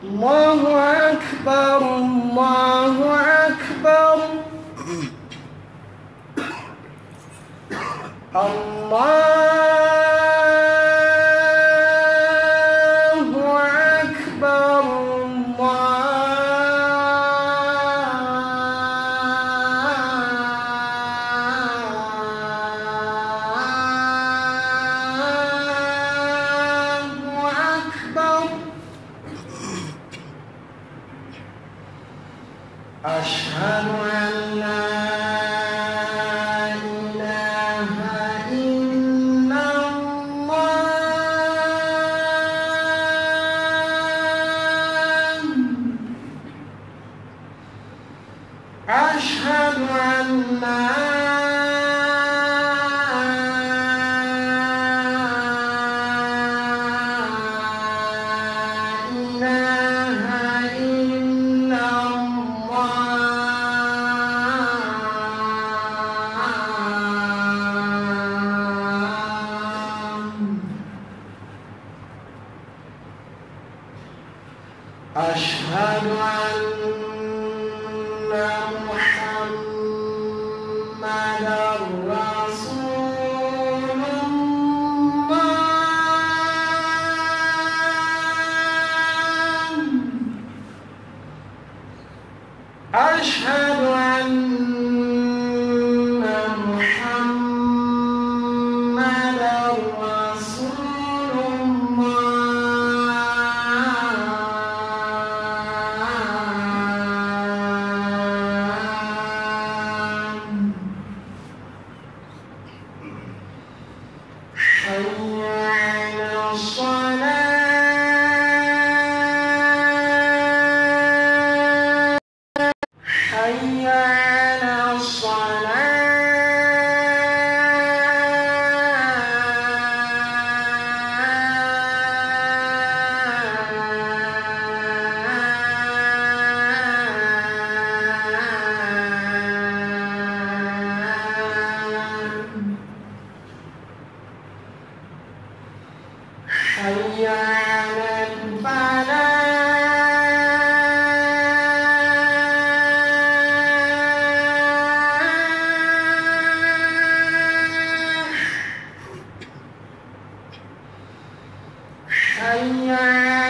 الله أكبر الله أكبر الله أكبر الله أكبر أشهد أن لا إله إلا الله أشهد أن لا إله إلا أشهد أن محمدًا رسول الله أشهد أن محمدًا رسول حي على الصلاة حي على حي على الفلاح حي على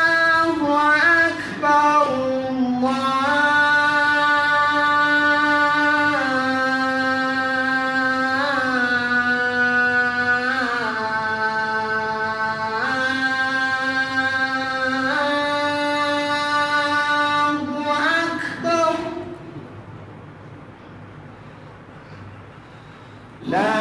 الله أكبر الله أكبر لا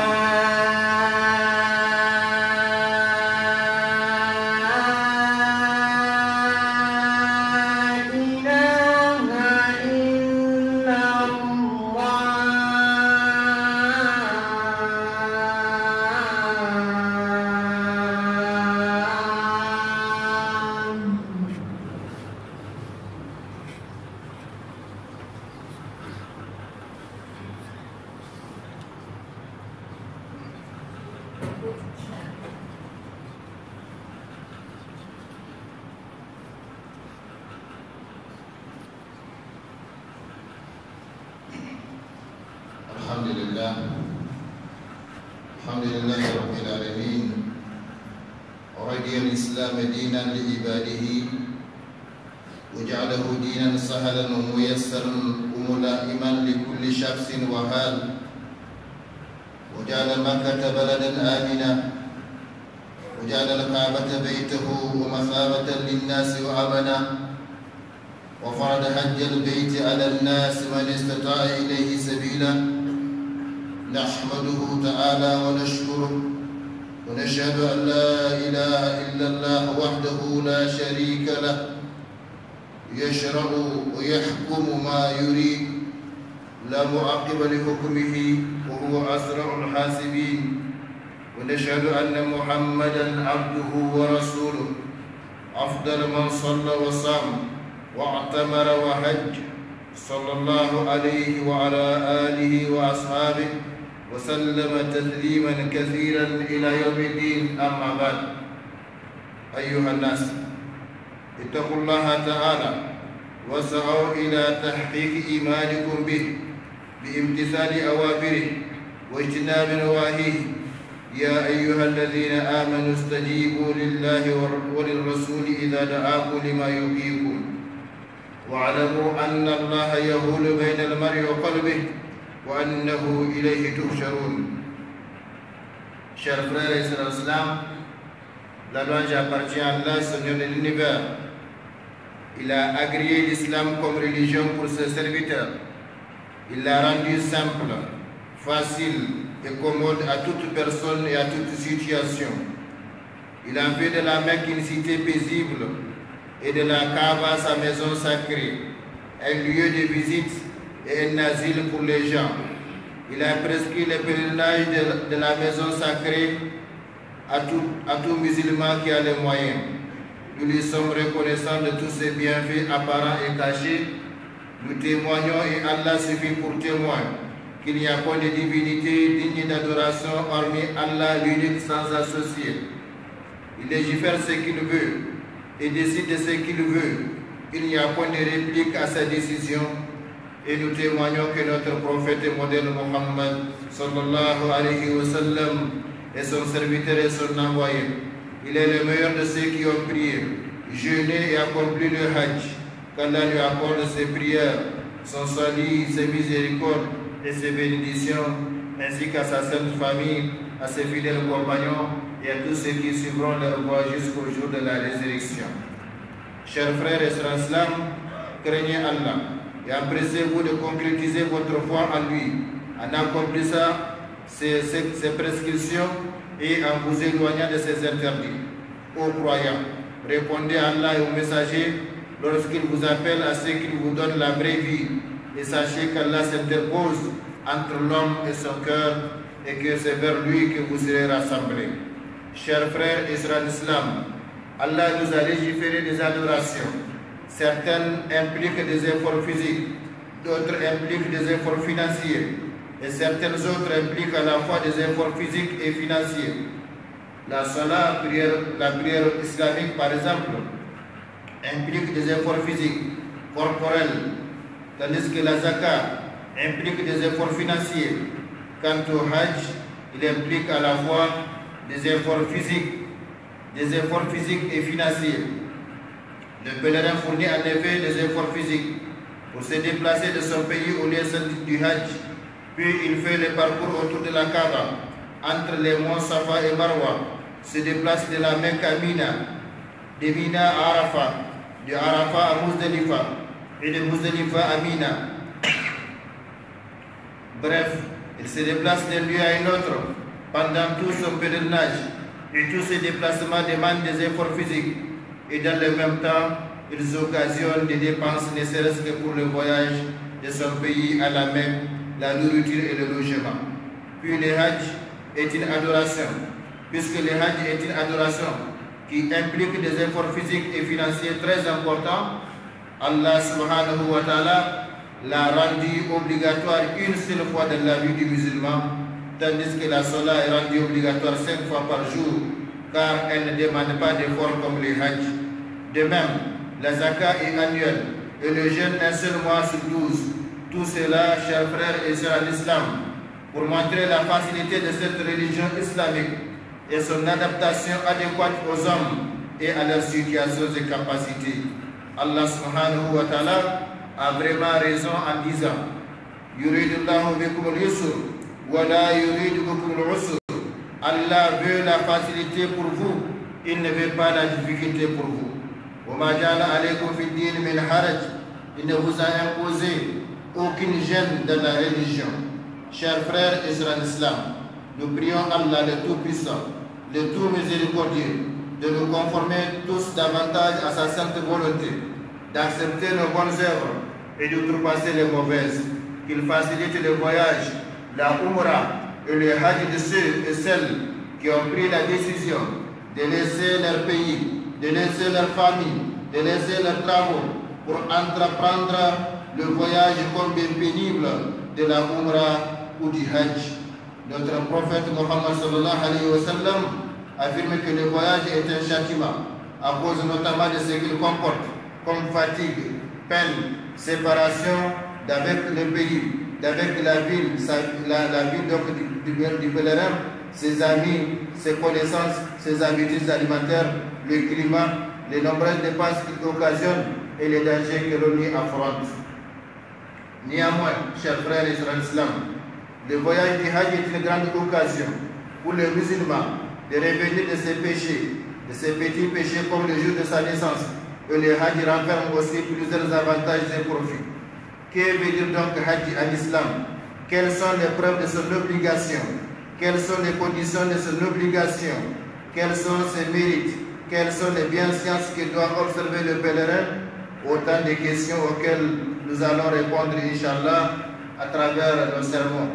الحمد لله رب العالمين ورضي الإسلام دينا لعباده وجعله دينا سهلا وميسرا وملائما لكل شخص وحال وجعل مكة بلدا آمنا وجعل الكعبة بيته ومثابة للناس وأمنا وفرض حج البيت على الناس من استطاع إليه سبيلا نحمده تعالى ونشكره ونشهد أن لا إله إلا الله وحده لا شريك له يشرع ويحكم ما يريد لا معقب لحكمه وهو أسرع الحاسبين. ونشهد أن محمدا عبده ورسوله أفضل من صلى وصام واعتمر وحج صلى الله عليه وعلى آله وأصحابه وسلم تسليما كثيرا إلى يوم الدين. أما بعد، أيها الناس، اتقوا الله تعالى وسعوا إلى تحقيق إيمانكم به بامتثال أوامره واجتناب نواهيه. يا أيها الذين آمنوا استجيبوا لله وللرسول إذا دعاكم لما يحييكم واعلموا أن الله يحول بين المرء وقلبه وأنه إليه تحشرون. Chers frères et sœurs islam, la louange appartient à Allah, Seigneur de l'univers. Il a agréé l'islam comme religion pour ses serviteurs. Il l'a rendu simple, facile et commode à toute personne et à toute situation. Il a fait de la Mecque une cité paisible et de la Kaaba sa maison sacrée, un lieu de visite et un asile pour les gens. Il a prescrit le pèlerinage de la maison sacrée à tout musulman qui a les moyens. Nous lui sommes reconnaissants de tous ses bienfaits apparents et cachés. Nous témoignons, et Allah suffit pour témoin, qu'il n'y a pas de divinité digne d'adoration hormis Allah l'unique sans associé. Il légifère ce qu'il veut et décide de ce qu'il veut. Il n'y a point de réplique à sa décision. Et nous témoignons que notre prophète et modèle Muhammad sallallahu alayhi wa sallam est son serviteur et son envoyé. Il est le meilleur de ceux qui ont prié, jeûné et accompli le Hajj. Qu'Allah lui accorde ses prières, son salut, ses miséricordes et ses bénédictions, ainsi qu'à sa sainte famille, à ses fidèles compagnons et à tous ceux qui suivront leur voie jusqu'au jour de la résurrection. Chers frères et sœurs islam, craignez Allah et empressez-vous de concrétiser votre foi en lui, en accomplissant ses prescriptions et en vous éloignant de ses interdits. Ô croyants, répondez à Allah et aux messagers lorsqu'il vous appelle à ce qu'il vous donne la vraie vie, et sachez qu'Allah s'interpose entre l'homme et son cœur et que c'est vers lui que vous serez rassemblés. Chers frères et sœurs d'Islam, Allah nous a légiféré des adorations. Certaines impliquent des efforts physiques, d'autres impliquent des efforts financiers, et certaines autres impliquent à la fois des efforts physiques et financiers. La salat, la prière islamique par exemple, implique des efforts physiques, corporels, tandis que la zakat implique des efforts financiers. Quant au hajj, il implique à la fois des efforts physiques et financiers. Le pèlerin fournit en effet des efforts physiques pour se déplacer de son pays au lieu du hajj, puis il fait le parcours autour de la Kaaba, entre les monts Safa et Marwa, se déplace de la Mecque à Mina, de Mina à Arafat, de Arafat à Muzdalifa et de Muzdalifa à Mina. Bref, il se déplace d'un lieu à un autre pendant tout son pèlerinage, et tous ces déplacements demandent des efforts physiques, et dans le même temps, ils occasionnent des dépenses ne serait-ce que pour le voyage de son pays à la Mecque, la nourriture et le logement. Puis le Hajj est une adoration, puisque le Hajj est une adoration qui implique des efforts physiques et financiers très importants. Allah subhanahu wa ta'ala l'a rendu obligatoire une seule fois dans la vie du musulman, tandis que la salat est rendue obligatoire 5 fois par jour, car elle ne demande pas d'effort comme le Hajj. De même, la zakat est annuelle et le jeûne un seul mois sur 12. Tout cela, chers frères et sœurs en islam, pour montrer la facilité de cette religion islamique et son adaptation adéquate aux hommes et à leurs situations et capacités. Allah subhanahu wa ta'ala a vraiment raison en disant Yuridullahu bikum al-yusr wa la yuridu bikum al-usr. Allah veut la facilité pour vous, il ne veut pas la difficulté pour vous. Wa ma ja'ala alaykum fi din min haraj. Il ne vous a imposé aucune gêne dans la religion. Chers frères et sœurs en islam, nous prions Allah le Tout-Puissant, le Tout-Miséricordieux, de nous conformer tous davantage à sa sainte volonté d'accepter nos bonnes œuvres et d'outrepasser les mauvaises, qu'il facilite le voyage, la Umrah et le Hajj de ceux et celles qui ont pris la décision de laisser leur pays, de laisser leur famille, de laisser leurs travaux pour entreprendre le voyage combien pénible de la Umrah ou du Hajj. Notre prophète Mohammed sallallahu alayhi wa sallam affirme que le voyage est un châtiment à cause notamment de ce qu'il comporte comme fatigue, peine, séparation d'avec le pays, d'avec la ville, la ville donc du pèlerin, ses amis, ses connaissances, ses habitudes alimentaires, le climat, les nombreuses dépenses qu'il occasionne et les dangers que l'on y affronte. Néanmoins, chers frères et sœurs islam, le voyage du Hajj est une grande occasion pour les musulmans de revenir de ses péchés, de ses petits péchés comme le jour de sa naissance. Et le Hajj renferme aussi plusieurs avantages et profits. Que veut dire donc Hajj en islam? Quelles sont les preuves de son obligation? Quelles sont les conditions de son obligation? Quels sont ses mérites? Quelles sont les bienséances que doit observer le pèlerin? Autant de questions auxquelles nous allons répondre, Inch'Allah, à travers nos sermons.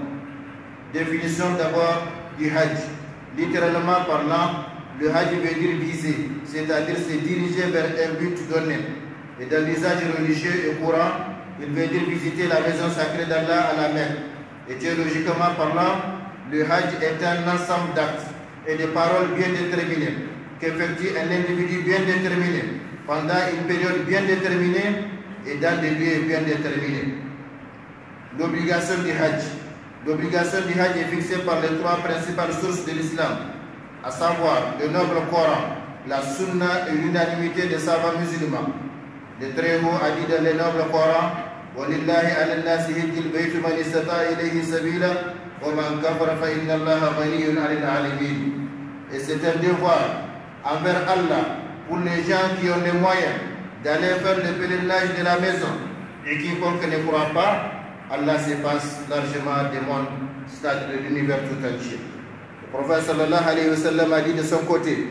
Définition d'abord du Hajj. Littéralement parlant, le Hajj veut dire viser, c'est-à-dire se diriger vers un but donné. Et dans l'usage religieux et courant, il veut dire visiter la maison sacrée d'Allah à la Mecque. Et théologiquement parlant, le Hajj est un ensemble d'actes et de paroles bien déterminées, qu'effectue un individu bien déterminé, pendant une période bien déterminée et dans des lieux bien déterminés. L'obligation du Hajj. L'obligation du Hajj est fixée par les trois principales sources de l'islam, à savoir le noble Coran, la Sunna et l'unanimité des savants musulmans. Le Très-Haut a dit dans le noble Coran: وَلِلَّهِ عَلَى النَّاسِ حِجُّ الْبَيْتِ مَنِ اسْتَطَاعَ إِلَيْهِ سَبِيلًا وَمَنْ كَفَرَ فَإِنَّ اللَّهَ غَنِيٌّ عَنِ الْعَالَمِينَ. Et c'est un devoir envers Allah pour les gens qui ont les moyens d'aller faire le pèlerinage de la maison. Et quiconque ne croit pas, Allah se passe largement des mondes, c'est-à-dire de l'univers tout entier. Le prophète sallallahu alayhi wa sallam a dit de son côté: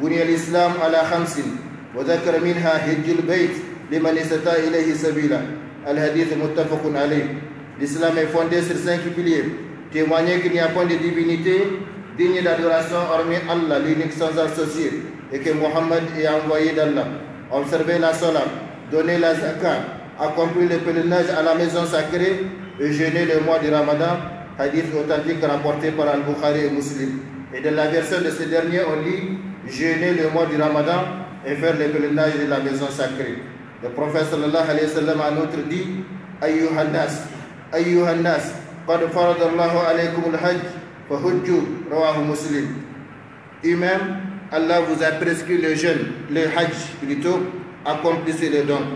Buni al-Islam ala khamsin, wa dhakara minha hijjul bayt liman istata ilayhi sabila. Al-hadith muttafaqun alayh. L'islam est fondé sur 5 piliers. Témoigner qu'il n'y a point de divinité digne d'adoration hormis Allah, l'unique sans associé, et que Mohammed est envoyé d'Allah. Observer la salat, donner la zakat, accomplir le pèlerinage à la maison sacrée et jeûner le mois du Ramadan, hadith authentique rapporté par Al-Bukhari et Muslim. Et dans la version de ce dernier, on lit jeûner le mois du Ramadan et faire le pèlerinage de la maison sacrée. Le prophète sallallahu alayhi wa sallam a en outre dit: Ayyuhan nas, qad faradallahu alaykum al-hajj, fa hujju, rawahu Muslim. Lui-même, Allah vous a prescrit le jeûne, le hajj plutôt, accomplissez les dons.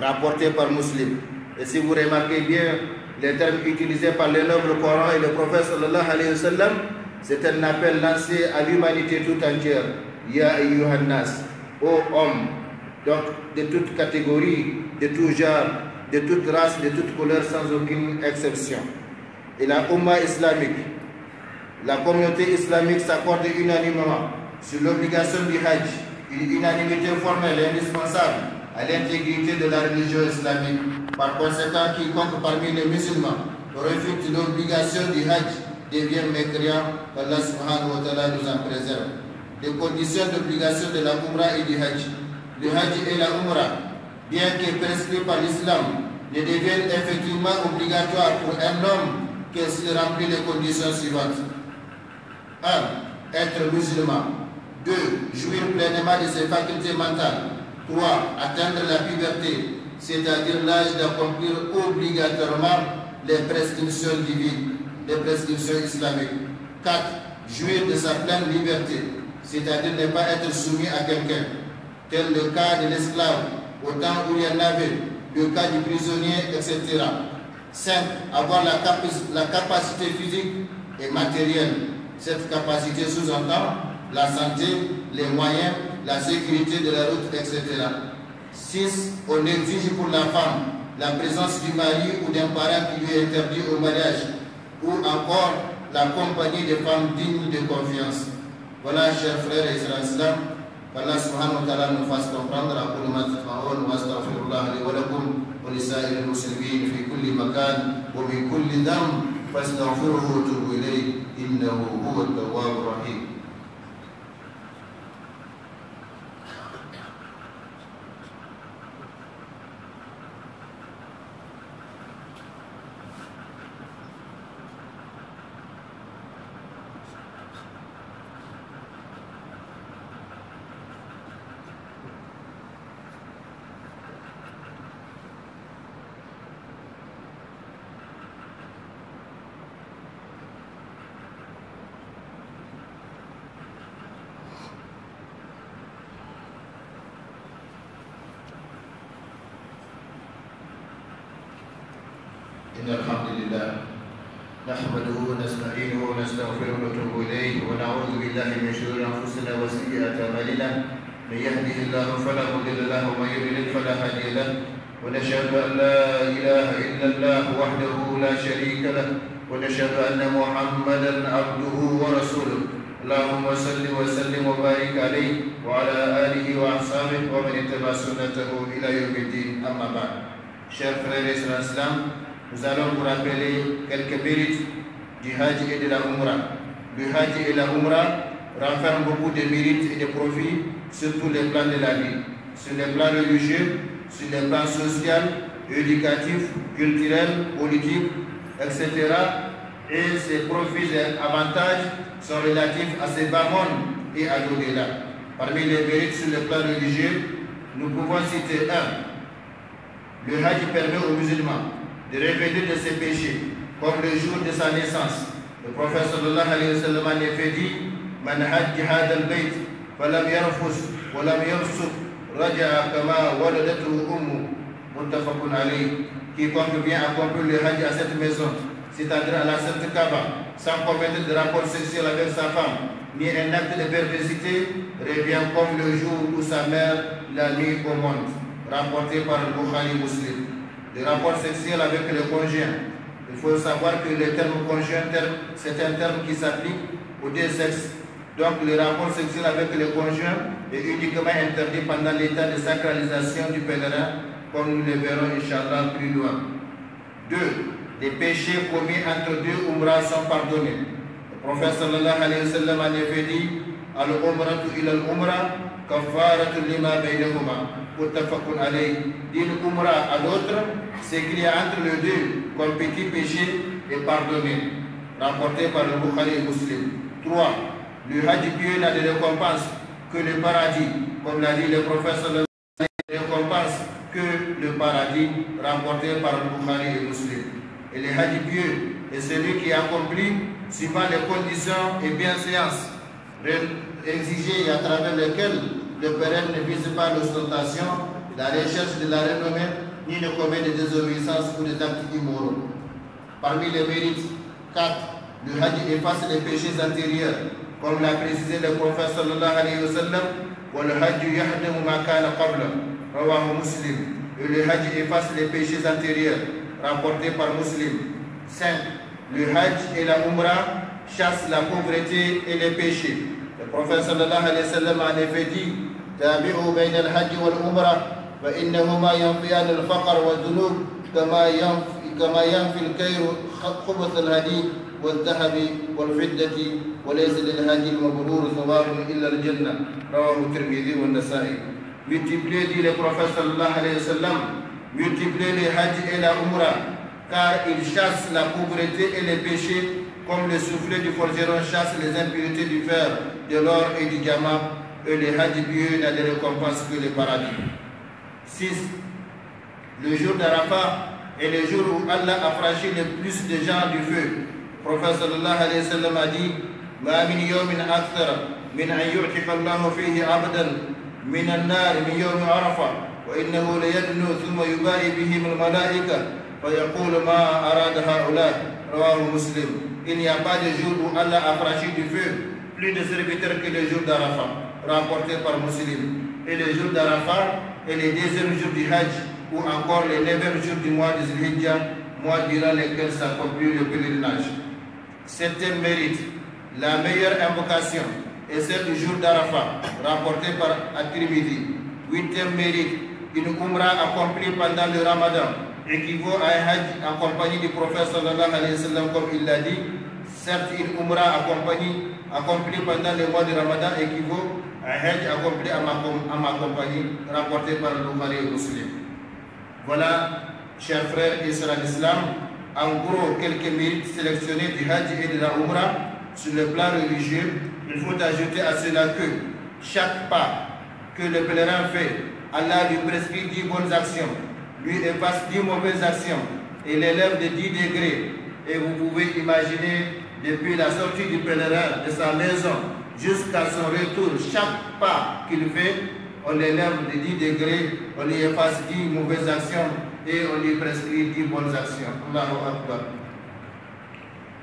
Rapporté par Muslim. Et si vous remarquez bien les termes utilisés par le noble Coran et le prophète sallallahu alayhi wa sallam, c'est un appel lancé à l'humanité tout entière. Ya ayyuhan nas, ô hommes, donc de toute catégorie, de tout genre, de toute race, de toute couleur, sans aucune exception. Et la Ummah islamique, la communauté islamique s'accorde unanimement sur l'obligation du Hajj, une unanimité formelle et indispensable à l'intégrité de la religion islamique. Par conséquent, quiconque parmi les musulmans refute l'obligation du Hajj devient mécréant. Allah subhanahu wa ta'ala nous en préserve. Les conditions d'obligation de la Umrah et du Hajj. Le Hajj et la Umrah, bien que prescrits par l'islam, ne deviennent effectivement obligatoires pour un homme que s'il remplit les conditions suivantes. 1. Être musulman. 2. Jouir pleinement de ses facultés mentales. 3. Atteindre la puberté, c'est-à-dire l'âge d'accomplir obligatoirement les prescriptions divines, les prescriptions islamiques. 4. Jouir de sa pleine liberté, c'est-à-dire ne pas être soumis à quelqu'un, tel le cas de l'esclave, au temps où il y en avait, le cas du prisonnier, etc. 5. Avoir la capacité physique et matérielle. Cette capacité sous-entend la santé, les moyens, la sécurité de la route, etc. 6. On exige pour la femme la présence du mari ou d'un parent qui lui est interdit au mariage, ou encore la compagnie de femmes dignes de confiance. Voilà, chers frères et sœurs islam, qu'Allah subhanahu wa ta'ala nous fasse comprendre. أقول ما تسمعون وأستغفر الله لي ولكم ولسائر المسلمين في كل مكان ومن كل ذنب فاستغفروه وتوبوا إليه إنه هو التواب الرحيم. إن الحمد لله نحمده ونستعينه ونستغفره ونتوب إليه ونعوذ بالله من شرور أنفسنا وسيئات أعمالنا من يهده الله فلا مضل له ومن يضلل فلا هادي له ونشهد أن لا إله إلا الله وحده لا شريك له ونشهد أن محمدا عبده ورسوله اللهم صل وسلم وبارك عليه وعلى آله وأصحابه ومن اتبع سنته إلى يوم الدين أما بعد. Chers frères et sœurs islam, nous allons vous rappeler quelques mérites du Hajj et de la Umrah. Le Hajj et la Umrah renferment beaucoup de mérites et de profits sur tous les plans de la vie, sur les plans religieux, sur les plans social, éducatif, culturel, politique, etc. Et ces profits et avantages sont relatifs à ces bas mondes et à l'au-delà. Parmi les mérites sur le plan religieux, nous pouvons citer un. Le Hajj permet aux musulmans de revenir de ses péchés, comme le jour de sa naissance. Le prophète sallallahu alayhi wa sallam en effet dit: Man hajja hadha al-bayt falam yarfus wa lam yafsuq raja'a kama waladatuhu ummu. Muttafaqun alayh. Quiconque vient accomplir le Hajj à cette maison, c'est-à-dire à la Sainte Kaaba, sans commettre de rapport sexuel avec sa femme, ni un acte de perversité, revient comme le jour où sa mère l'a mis au monde. Rapporté par le Bukhari Muslim. Les rapports sexuels avec le conjoint. Il faut savoir que le terme conjoint, c'est un terme qui s'applique aux deux sexes. Donc le rapport sexuel avec le conjoint est uniquement interdit pendant l'état de sacralisation du pèlerin, comme nous le verrons Inch'Allah plus loin. 2. Les péchés commis entre deux umrahs sont pardonnés. Le prophète sallallahu alayhi wa sallam en effet dit: Al-umratu ila al-umrah kafaratu lima baynahuma. Muttafaqun alayh. D'une umrah à l'autre, ce qu'il y a entre les deux comme petit péché est pardonné. Rapporté par le Bukhari Muslim. 3. Le Hajj pieux n'a de récompense que le paradis. Comme l'a dit le prophète sallallahu alayhi wa sallam, de récompense que le paradis, rapporté par le Bukhari et Muslim. Et le Hajj pieux est celui qui accomplit suivant les conditions et bienséances exigées et à travers lesquelles le pèlerin ne vise pas l'ostentation, la recherche de la renommée, ni ne commet des désobéissances ou des actes immoraux. Parmi les mérites, 4. Le Hajj efface les péchés antérieurs, comme l'a précisé le prophète sallallahu alayhi wa sallam: Wal Hajj yahdimu ma kana qabla, rawahu Muslim. Et le Hajj efface les péchés antérieurs, rapporté par Muslim. 5. Le Hajj et la Umrah chassent la pauvreté et les péchés. Le prophète sallallahu alayhi wa sallam en effet dit: تابعوا بين الحج والعمرة فإنهما ينفيان الفقر والذنوب كما ينفي الكير خبث الحديد والذهب والفضة وليس للهادي المبرور ثواب إلا الجنة. رواه الترمذي والنسائي. Multipliez, dit le prophète sallallahu alayhi wa sallam, multipliez les hajj et la umrah, car ils chassent la pauvreté et les péchés comme le soufflet du forgeron chasse les impuretés du fer, de l'or et du diamant. Et le Hajj pieux n'a de récompense que le paradis. 6. Le jour d'Arafat est le jour où Allah a franchi le plus de gens du feu. Le prophète sallallahu alayhi wa sallam a dit: Ma min yawmin akthar min an yu'tika Allahu fihi abdan min an-nar min yawm Arafah wa innahu la yadnu thumma yubahi bihim al-malaika fa yaqulu ma arada ha'ula. Rawahu Muslim. Il n'y a pas de jour où Allah a franchi du feu plus de serviteurs que le jour d'Arafat, rapporté par Muslim. Et le jour d'Arafat est le deuxième jour du Hajj, ou encore le 9e jour du mois de Zulhijja, mois durant lequel s'accomplit le pèlerinage. 7e mérite, la meilleure invocation et celle du jour d'Arafat, rapportée par At-Tirmidhi. 8e mérite, une Umrah accomplie pendant le Ramadan équivaut à un Hajj accompagné du prophète sallallahu alayhi wa sallam, comme il l'a dit. Certes, une Umrah accomplie pendant le mois de Ramadan équivaut à un Hajj accompli à ma compagnie, rapporté par le Bukhari et Muslim. Voilà, chers frères et sœurs d'Islam, en gros, quelques mérites sélectionnés du Hajj et de la Umrah sur le plan religieux. Il faut ajouter à cela que chaque pas que le pèlerin fait, Allah lui prescrit 10 bonnes actions, lui efface 10 mauvaises actions et l'élève de 10 degrés. Et vous pouvez imaginer, depuis la sortie du pèlerin de sa maison jusqu'à son retour, chaque pas qu'il fait, on l'élève de 10 degrés, on lui efface 10 mauvaises actions et on lui prescrit 10 bonnes actions. Allahu Akbar.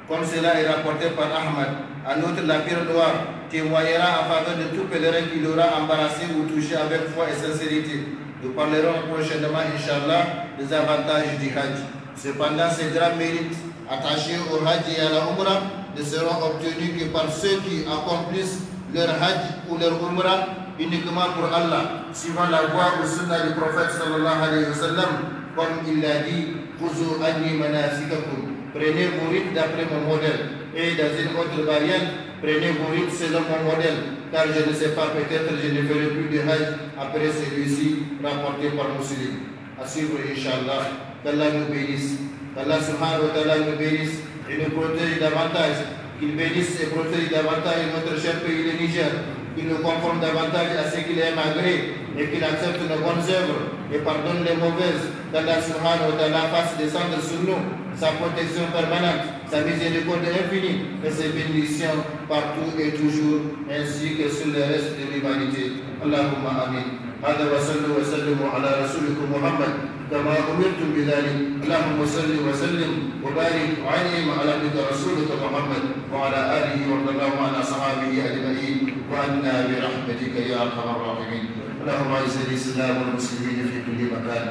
Comme cela est rapporté par Ahmad, en outre, la pierre noire témoignera en faveur de tout pèlerin qui l'aura embarrassé ou touché avec foi et sincérité. Nous parlerons prochainement, Inch'Allah, des avantages du Hajj. Cependant, ces grands mérites attachés au Hajj et à la Umrah ne seront obtenus que par ceux qui accomplissent leur Hajj ou leur Umrah uniquement pour Allah, suivant la voie ou sunna du prophète sallallahu alayhi wa sallam, comme il l'a dit, Khuzu anni manasikakum. Prenez vos rites d'après mon modèle. Et dans une autre variante, prenez vos rites selon mon modèle, car je ne sais pas, peut-être je ne ferai plus de Hajj après celui-ci, rapporté par Muslim. À suivre, Inch'Allah. Qu'Allah nous bénisse, qu'Allah subhanahu wa ta'ala nous bénisse et nous protège davantage, qu'il bénisse et protège davantage notre cher pays, le Niger, qu'il nous conforme davantage à ce qu'il aime agréer et qu'il accepte nos bonnes œuvres et pardonne les mauvaises. Qu'Allah subhanahu wa ta'ala fasse descendre sur nous sa protection permanente, sa miséricorde infinie et ses bénédictions partout et toujours, ainsi que sur le reste de l'humanité. Allahumma amin. هذا وصلوا وسلموا على رسولكم محمد كما أمرتم بذلك. اللهم صل وسلم وبارك وعنهم على عبدك رسولك محمد وعلى آله وارض اللهم عن أصحابه أجمعين وعنا برحمتك يا أرحم الراحمين. اللهم أعز الإسلام والمسلمين في كل مكان.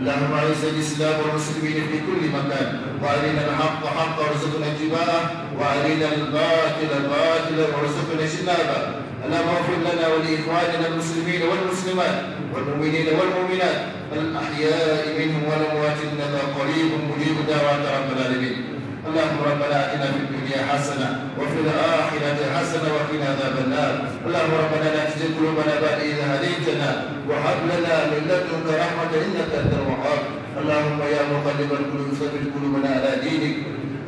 اللهم أعز الإسلام والمسلمين في كل مكان وأرنا الحق حقا وارزقنا اتباعه وأرنا الباطل باطلا وارزقنا اجتنابه. اللهم اغفر لنا ولإخواننا المسلمين والمسلمات والمؤمنين والمؤمنات الأحياء منهم والأموات إنك قريب مجيب دعوات رب العالمين. اللهم ربنا آتنا في الدنيا حسنة وفي الآخرة حسنة وقنا عذاب النار. اللهم ربنا لا تزغ قلوبنا بعد إذ هديتنا وهب لنا من لدنك رحمة إنك أنت الوهاب. اللهم يا مقلب القلوب ثبت قلوبنا على دينك.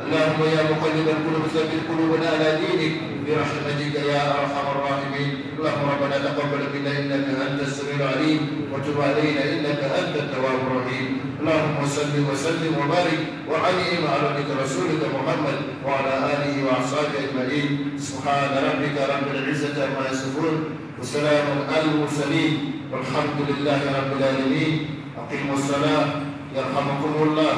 اللهم يا مقلب القلوب ثبت قلوبنا على دينك برحمتك يا أرحم الراحمين. اللهم ربنا تقبل منا إنك أنت السميع العليم وتب علينا إنك أنت التواب الرحيم. اللهم صل وسلم وبارك وعنهم على عبدك رسولك محمد وعلى آله وأصحابه أجمعين. سبحان ربك رب العزة عما يصفون وسلام على المرسلين والحمد لله رب العالمين. أقيموا الصلاة يرحمكم الله.